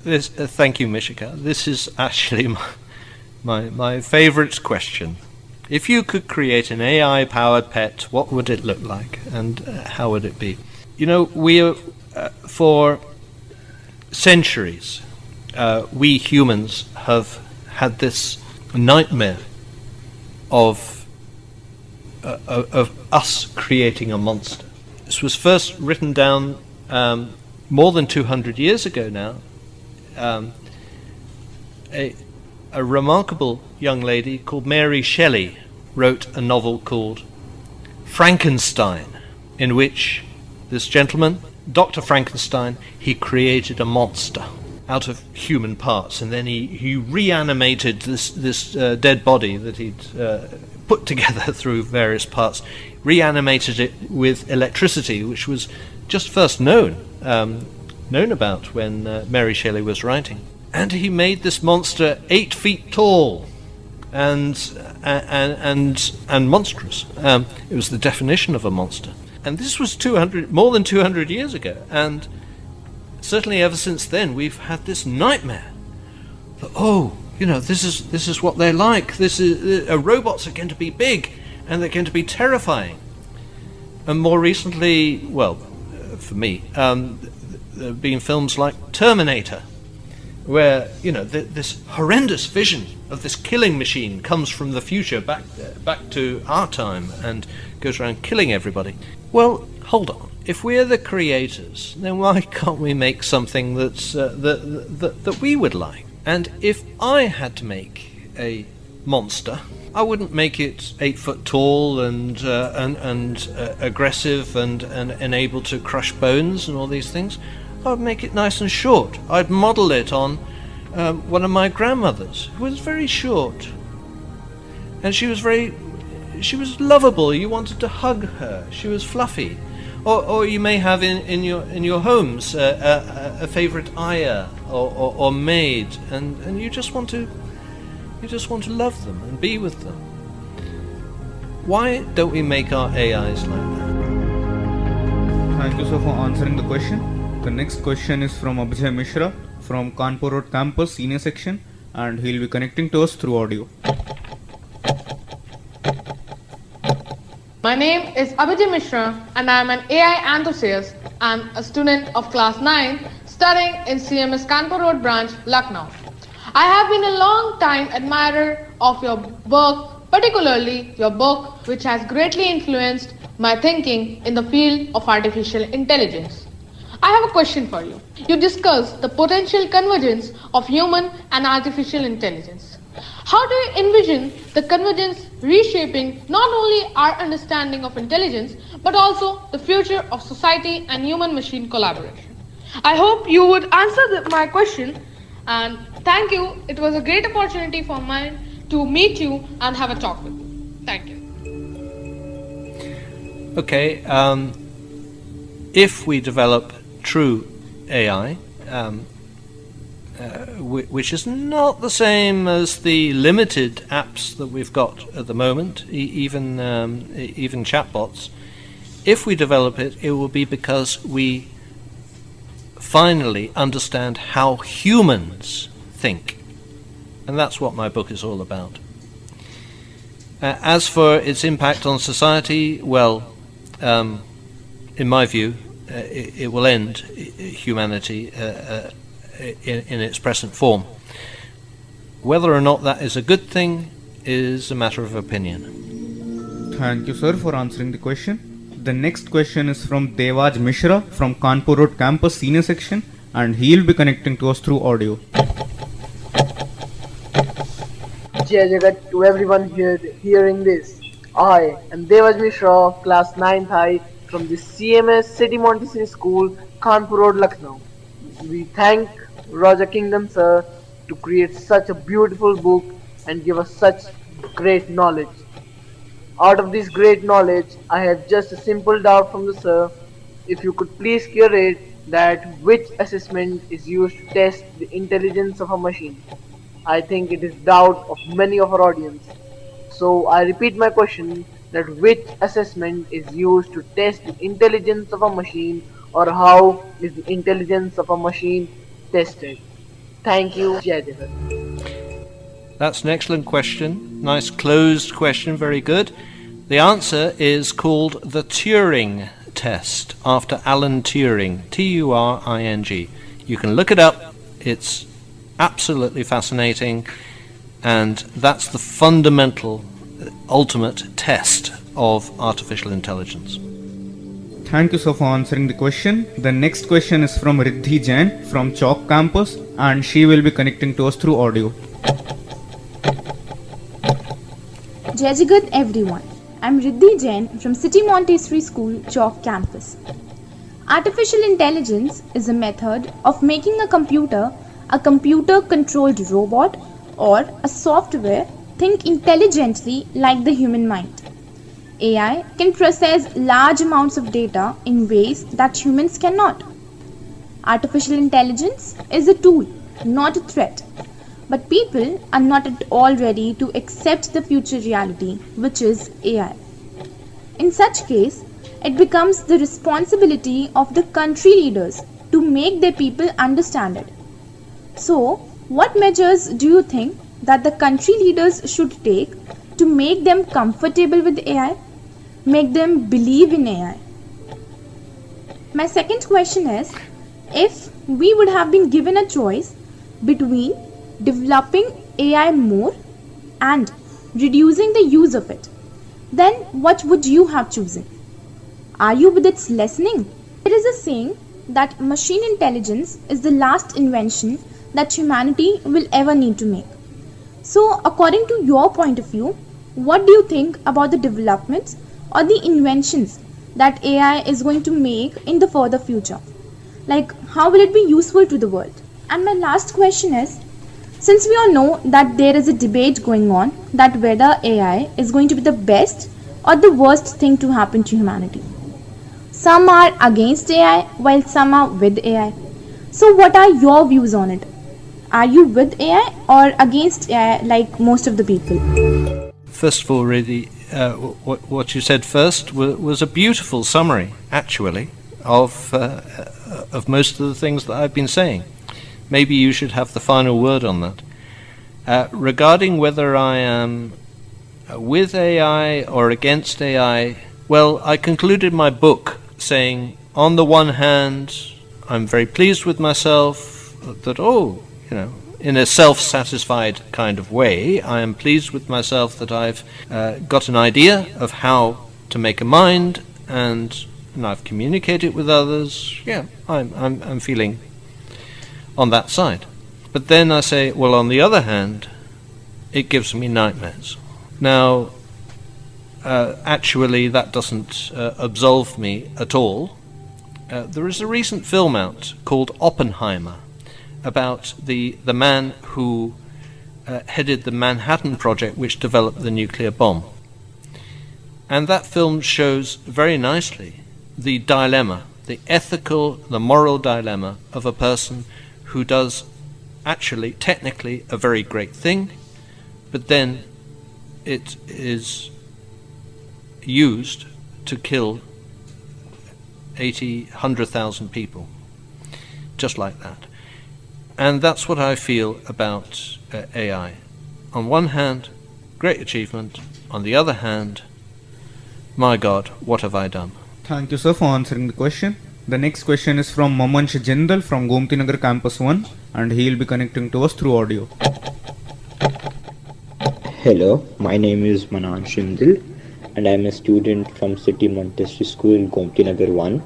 Thank you, Mishika. This is actually my favorite question. If you could create an AI-powered pet, what would it look like, and how would it be? You know, we are for centuries, we humans have had this nightmare of us creating a monster. This was first written down more than 200 years ago now. A remarkable young lady called Mary Shelley wrote a novel called Frankenstein, in which this gentleman, Dr. Frankenstein, he created a monster out of human parts, and then he reanimated this dead body that he'd put together through various parts, reanimated it with electricity, which was just first known about when Mary Shelley was writing. And he made this monster 8 feet tall and monstrous. It was the definition of a monster. And this was more than 200 years ago. And certainly ever since then, we've had this nightmare that, this is what they're like. Robots are going to be big, and they're going to be terrifying. And more recently, for me, there have been films like Terminator, where this horrendous vision of this killing machine comes from the future back to our time and goes around killing everybody. Well, hold on. If we're the creators, then why can't we make something that's that we would like? And if I had to make a monster, I wouldn't make it 8 foot tall and aggressive and able to crush bones and all these things. I'd make it nice and short. I'd model it on one of my grandmothers, who was very short, and she was lovable. You wanted to hug her. She was fluffy. Or you may have in your homes a favorite ayah or maid, and you just want to love them and be with them. Why don't we make our AIs like that? Thank you, sir, for answering the question. The next question is from Abhay Mishra from Kanpur Road Campus Senior Section, and he'll be connecting to us through audio. My name is Abhay Mishra, and I am an AI enthusiast. I'm a student of class 9 studying in CMS Kanpur Road branch, Lucknow. I have been a long time admirer of your work, particularly your book, which has greatly influenced my thinking in the field of artificial intelligence. I have a question for you. You discussed the potential convergence of human and artificial intelligence. How do you envision the convergence reshaping not only our understanding of intelligence, but also the future of society and human-machine collaboration? I hope you would answer my question, and thank you. It was a great opportunity for mine to meet you and have a talk with you. Thank you. Okay, if we develop true AI, which is not the same as the limited apps that we've got at the moment, even chatbots. If we develop it, it will be because we finally understand how humans think, and that's what my book is all about. As for its impact on society, in my view, it will end humanity in its present form. Whether or not that is a good thing is a matter of opinion. Thank you, sir, for answering the question. The next question is from Devaj Mishra from Kanpur Road Campus Senior Section, and he'll be connecting to us through audio. Jai Jagat to everyone here hearing this. I am Devaj Mishra of class 9th I from the CMS City Montessori School, Kanpur Road, Lucknow. We thank Roger Kingdon sir to create such a beautiful book and give us such great knowledge. Out of this great knowledge, I have just a simple doubt from the sir. If you could please curate that which assessment is used to test the intelligence of a machine. I think it is doubt of many of our audience. So I repeat my question, that which assessment is used to test the intelligence of a machine, or how is the intelligence of a machine tested? Thank you. Jai Jagat. That's an excellent question. Nice closed question. Very good. The answer is called the Turing test, after Alan Turing. Turing. You can look it up. It's absolutely fascinating, and that's the fundamental, ultimate test of artificial intelligence. Thank you, sir, for answering the question. The next question is from Riddhi Jain from Chalk campus, and she will be connecting to us through audio. Jai Jagat everyone. I'm Riddhi Jain from City Montessori School, Chalk campus. Artificial intelligence is a method of making a computer-controlled robot or a software think intelligently like the human mind. AI can process large amounts of data in ways that humans cannot. Artificial intelligence is a tool, not a threat. But people are not at all ready to accept the future reality, which is AI. In such case, it becomes the responsibility of the country leaders to make their people understand it. So, what measures do you think that the country leaders should take to make them comfortable with AI? Make them believe in AI? My second question is, if we would have been given a choice between developing AI more and reducing the use of it, then what would you have chosen? Are you with its lessening? There is a saying that machine intelligence is the last invention that humanity will ever need to make. So, according to your point of view, what do you think about the developments or the inventions that AI is going to make in the further future? Like, how will it be useful to the world? And my last question is, since we all know that there is a debate going on that whether AI is going to be the best or the worst thing to happen to humanity. Some are against AI while some are with AI. So what are your views on it? Are you with AI or against AI like most of the people? First of all, really, what you said first was a beautiful summary, actually, of most of the things that I've been saying. Maybe you should have the final word on that. Regarding whether I am with AI or against AI, well, I concluded my book saying, on the one hand, I'm very pleased with myself, that, in a self-satisfied kind of way, I am pleased with myself that I've got an idea of how to make a mind, and I've communicated with others. Yeah, I'm feeling on that side. But then I say, well, on the other hand, it gives me nightmares. Now, actually, that doesn't absolve me at all. There is a recent film out called Oppenheimer about the man who headed the Manhattan Project, which developed the nuclear bomb. And that film shows very nicely the dilemma, the ethical, the moral dilemma of a person who does actually, technically, a very great thing, but then it is used to kill 100,000 people, just like that. And that's what I feel about AI. On one hand, great achievement. On the other hand, my God, what have I done? Thank you, sir, for answering the question. The next question is from Mamansh Jindal from Gomti Nagar Campus 1, and he will be connecting to us through audio. Hello, my name is Mamansh Jindal, and I am a student from City Montessori School, Gomti Nagar 1.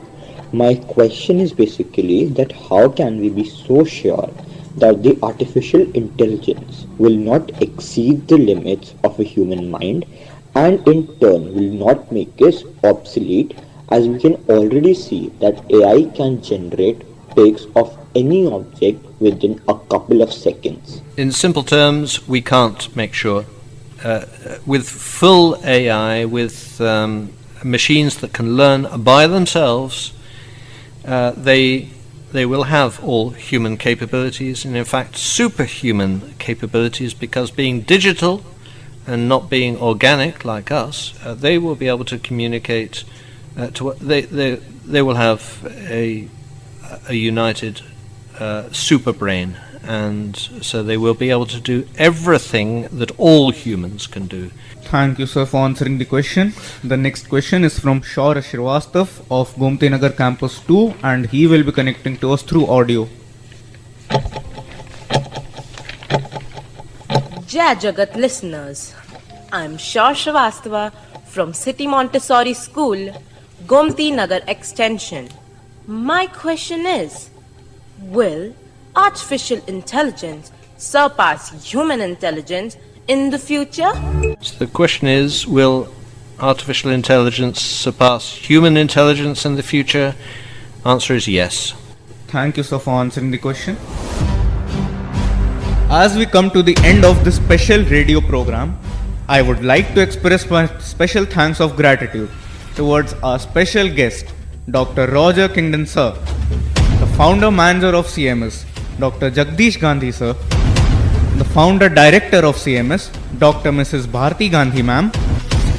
My question is basically that how can we be so sure that the artificial intelligence will not exceed the limits of a human mind and in turn will not make us obsolete, as we can already see that AI can generate pics of any object within a couple of seconds. In simple terms, we can't make sure. With full AI, with machines that can learn by themselves, they will have all human capabilities, and in fact superhuman capabilities, because being digital and not being organic like us, they will be able to communicate they will have a united super brain, and so they will be able to do everything that all humans can do. Thank you, sir, for answering the question. The next question is from Shaurya Srivastav of Gomti Nagar Campus 2, and he will be connecting to us through audio. Jai Jagat listeners, I'm Shaw Shrivastava from City Montessori School, Gomti Nagar Extension. My question is, will artificial intelligence surpass human intelligence in the future? So the question is, will artificial intelligence surpass human intelligence in the future? Answer is yes. Thank you, sir, for answering the question. As we come to the end of this special radio program, I would like to express my special thanks of gratitude towards our special guest, Dr. Roger Kingdon, sir, the founder manager of CMS, Dr. Jagdish Gandhi, sir, the founder director of CMS, Dr. Mrs. Bharti Gandhi, ma'am,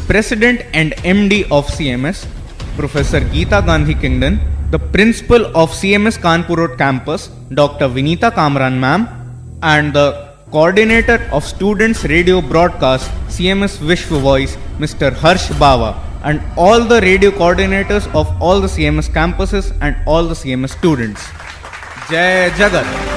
President and MD of CMS, Professor Geeta Gandhi Kingdon, the principal of CMS Kanpur Road campus, Dr. Vinita Kamran, ma'am, and the coordinator of students radio broadcast CMS Vishwa Voice, Mr. Harsh Bawa, and all the radio coordinators of all the CMS campuses and all the CMS students. Jai Jagat.